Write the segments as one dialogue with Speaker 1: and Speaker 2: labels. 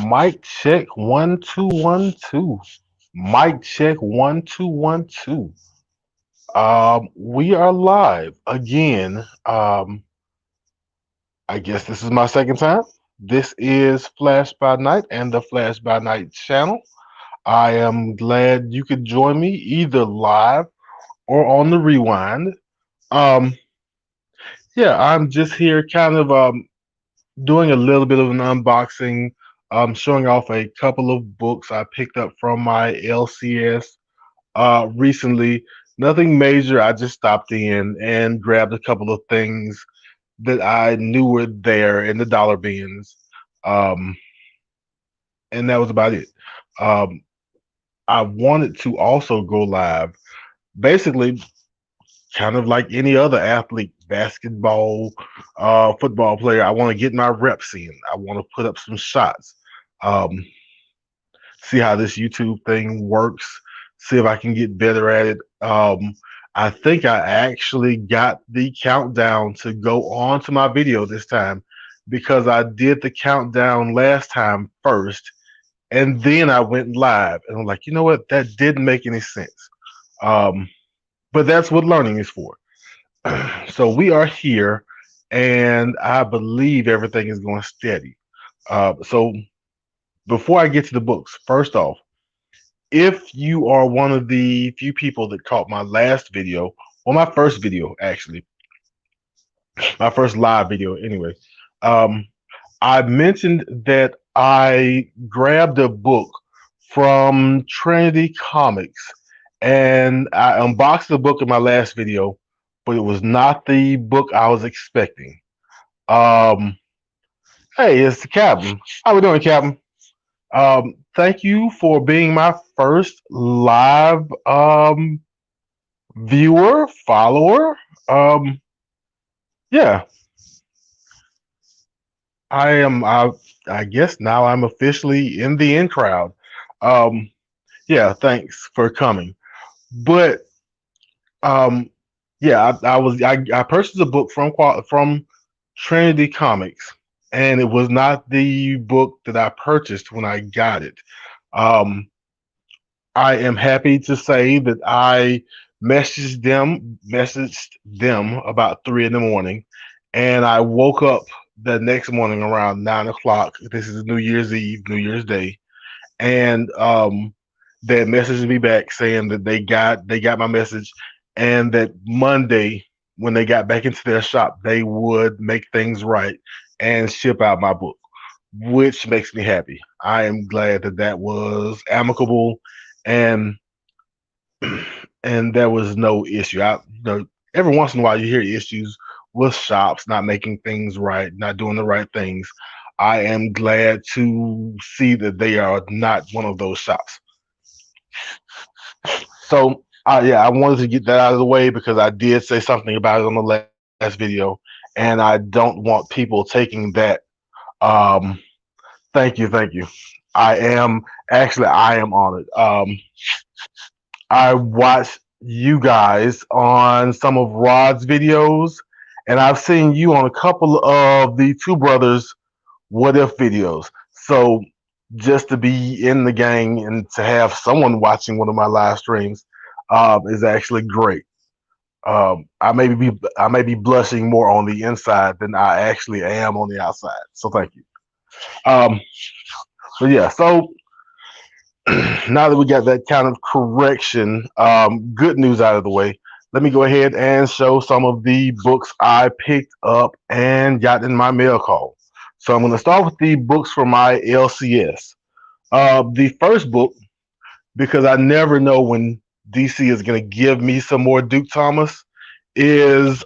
Speaker 1: Mic check 1 2 1 2. Mic check 1 2 1 2. We are live again. I guess this is my second time. This is Flash by Night and the Flash by Night channel. I am glad you could join me either live or on the rewind. Um, yeah, I'm just here kind of doing a little bit of an unboxing, showing off a couple of books I picked up from my LCS recently. Nothing major. I just stopped in and grabbed a couple of things that I knew were there in the dollar bins. Um, and that was about it. Um, I wanted to also go live, basically, kind of like any other athlete, basketball, football player. I want to get my reps in. I want to put up some shots. Um, See how this YouTube thing works, see if I can get better at it. I think I actually got the countdown to go on to my video this time because I did the countdown last time first and then I went live. And I'm like, you know what? That didn't make any sense. Um, but that's what learning is for. So we are here and I believe everything is going steady. So before I get to the books, first off, if you are one of the few people that caught my last video, or my first video, actually, my first live video, anyway, um, I mentioned that I grabbed a book from Trinity Comics and I unboxed the book in my last video, but it was not the book I was expecting. Um, hey, it's the Captain. How we doing, Captain? Thank you for being my first live viewer, follower. Um, yeah, I am. I guess now I'm officially in the in crowd. Um, yeah, thanks for coming. But um, yeah, I purchased a book from Trinity Comics, and it was not the book that I purchased when I got it. Um, I am happy to say that I messaged them about 3 in the morning, and I woke up the next morning around 9 o'clock. This is New Year's Eve, New Year's Day, and they messaged me back saying that they got my message, and that Monday when they got back into their shop, they would make things right and ship out my book, which makes me happy. I am glad that that was amicable and and there was no issue. Every once in a while you hear issues with shops not making things right, not doing the right things. I am glad to see that they are not one of those shops. So, yeah, I wanted to get that out of the way because I did say something about it on the last video, and I don't want people taking that. Um, thank you. I am honored. I watched you guys on some of Rod's videos, and I've seen you on a couple of the Two Brothers What If videos. So just to be in the gang and to have someone watching one of my live streams is actually great. I may be blushing more on the inside than I actually am on the outside. So thank you. Um, but yeah, so now that we got that kind of correction, good news out of the way, let me go ahead and show some of the books I picked up and got in my mail call. So I'm going to start with the books from my LCS. The first book, because I never know when DC is going to give me some more Duke Thomas, is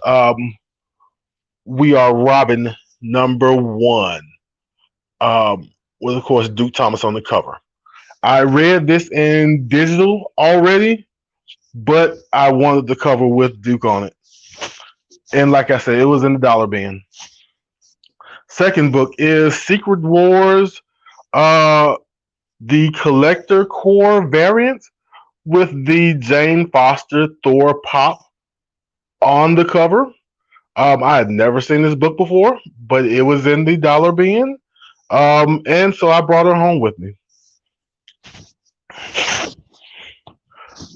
Speaker 1: We Are Robin #1, with, of course, Duke Thomas on the cover. I read this in digital already, but I wanted the cover with Duke on it. And like I said, it was in the dollar bin. Second book is Secret Wars, uh, the Collector Core variant with the Jane Foster Thor pop on the cover. I had never seen this book before, but it was in the dollar bin. And so I brought her home with me.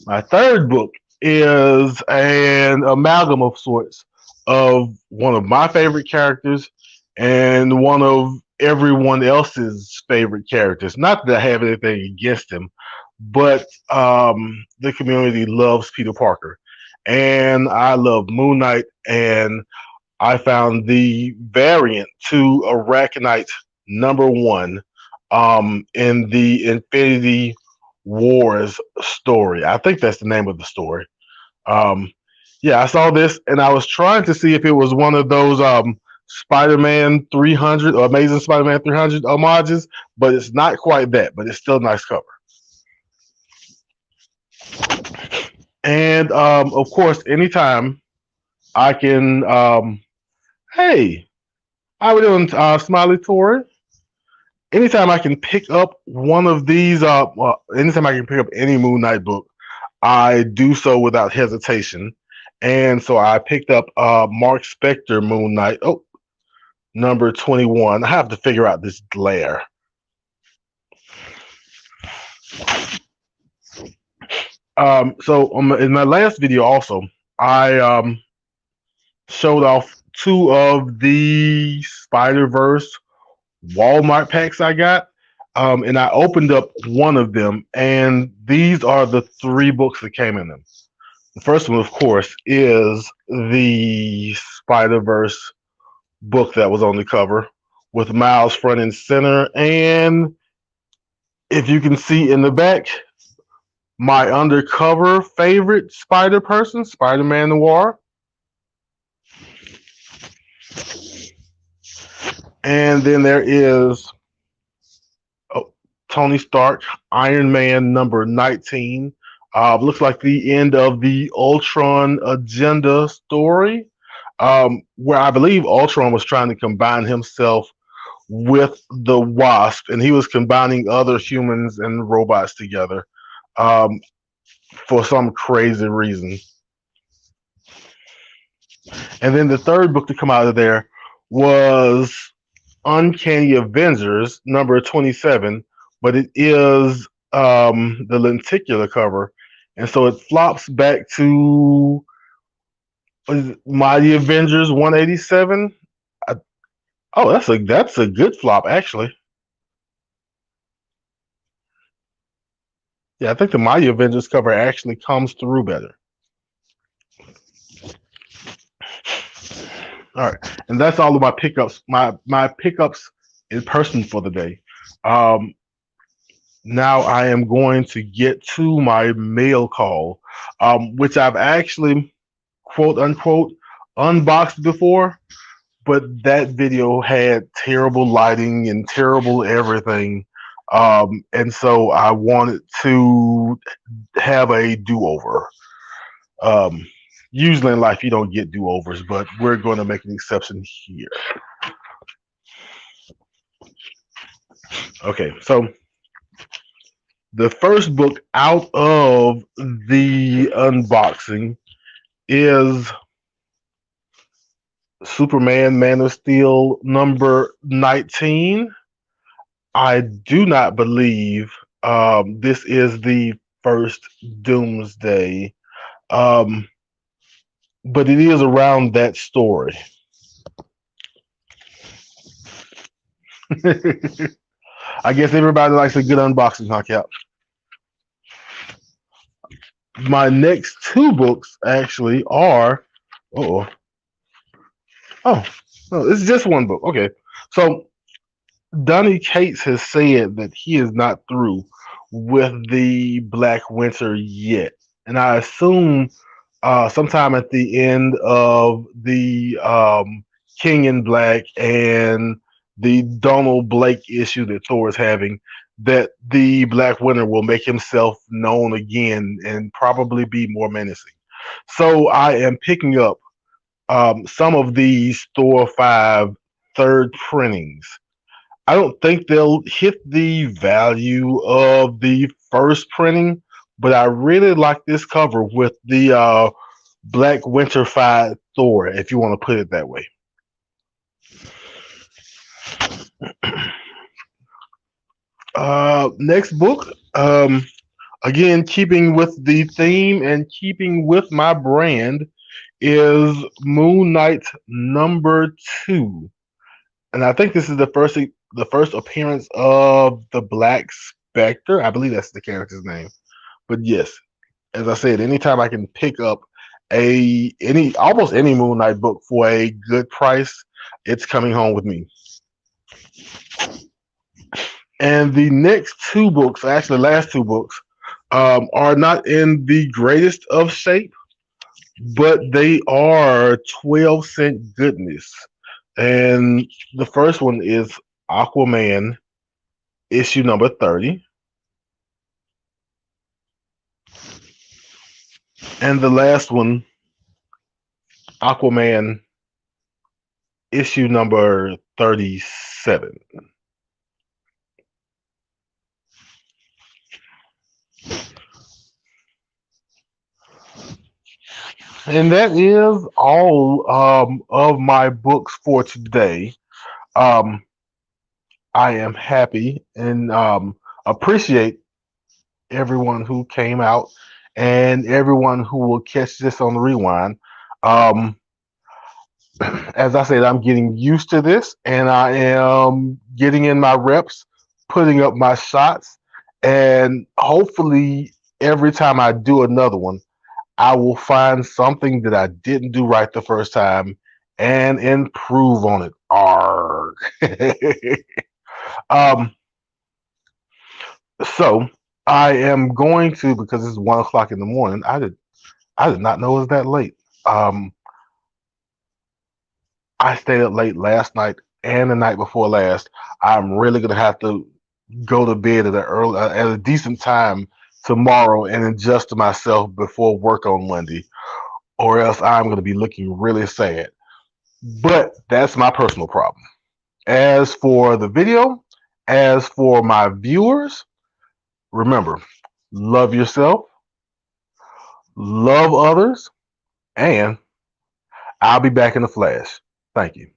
Speaker 1: My third book is an amalgam of sorts of one of my favorite characters and one of everyone else's favorite characters. Not that I have anything against him, but the community loves Peter Parker. And I love Moon Knight, and I found the variant to Arachnite #1 in the Infinity Wars story. I think that's the name of the story. Um, yeah, I saw this and I was trying to see if it was one of those Spider-Man 300 or Amazing Spider-Man 300 homages, but it's not quite that, but it's still a nice cover. And of course, anytime I can, hey, how we doing, Smiley Tory? Anytime I can pick up one of these, anytime I can pick up any Moon Knight book, I do so without hesitation. And so I picked up Mark Spector Moon Knight. Oh, #21. I have to figure out this glare. In my last video, also, I showed off two of the Spider Verse Walmart packs I got. And I opened up one of them, and these are the three books that came in them. The first one, of course, is the Spider Verse book that was on the cover with Miles front and center. And if you can see in the back, my undercover favorite Spider person, Spider Man Noir. And then there is Tony Stark, Iron Man #19. Looks like the end of the Ultron agenda story, where I believe Ultron was trying to combine himself with the Wasp, and he was combining other humans and robots together um, for some crazy reason. And then the third book to come out of there was Uncanny Avengers #27, but it is the lenticular cover, and so it flops back to Mighty Avengers 187. Oh, that's a good flop actually. Yeah, I think the Mighty Avengers cover actually comes through better. All right, and that's all of my pickups. My pickups in person for the day. Um, Now I am going to get to my mail call, which I've actually quote unquote unboxed before, but that video had terrible lighting and terrible everything. And so I wanted to have a do-over. Um, Usually in life you don't get do-overs, but we're going to make an exception here. Okay, so the first book out of the unboxing is Superman Man of Steel #19. I do not believe this is the first Doomsday, um, but it is around that story. I guess everybody likes a good unboxing, huh, Cap? My next two books actually are. Oh, oh, no, it's just one book. Okay, so Donny Cates has said that he is not through with the Black Winter yet, and I assume sometime at the end of the King in Black and the Donald Blake issue that Thor is having, that the Black Winter will make himself known again and probably be more menacing. So I am picking up some of these Thor 5 third printings. I don't think they'll hit the value of the first printing, but I really like this cover with the Black Winterfied Thor, if you want to put it that way. Next book. Again, keeping with the theme and keeping with my brand is Moon Knight #2, and I think this is the first appearance of the Black Spector. I believe that's the character's name. But yes, as I said, anytime I can pick up any almost any Moon Knight book for a good price, it's coming home with me. And the next two books, actually the last two books, are not in the greatest of shape, but they are 12-cent goodness. And the first one is Aquaman, issue number 30. And the last one, Aquaman, issue number 37. And that is all of my books for today. Um, I am happy and appreciate everyone who came out and everyone who will catch this on the rewind. Um, as I said, I'm getting used to this and I am getting in my reps, putting up my shots, and hopefully every time I do another one, I will find something that I didn't do right the first time and improve on it. Arg. um, so I am going to, because it's 1 o'clock in the morning. I did not know it was that late. Um, I stayed up late last night and the night before last. I'm really gonna have to go to bed at a decent time tomorrow and adjust to myself before work on Monday, or else I'm gonna be looking really sad. But that's my personal problem. As for the video, as for my viewers, remember, love yourself, love others, and I'll be back in the flash. Thank you.